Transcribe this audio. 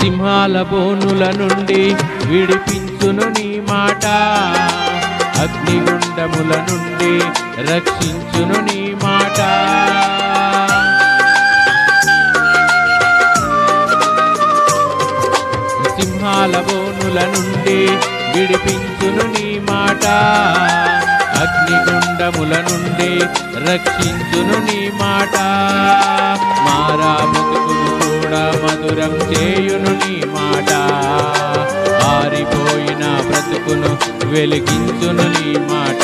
సింహాల బోనుల నుండి విడిపించును నీ మాట, అగ్నిగుండముల నుండి రక్షించును నీ మాట. సింహాల బోనుల నుండి విడిపించును నీ మాట, అగ్నిగుండముల నుండి రక్షించును నీ మాట. మారా బ్రతుకును కూడా మధురం చేయును నీ మాట, ఆరిపోయిన బ్రతుకును వెలిగించును నీ మాట.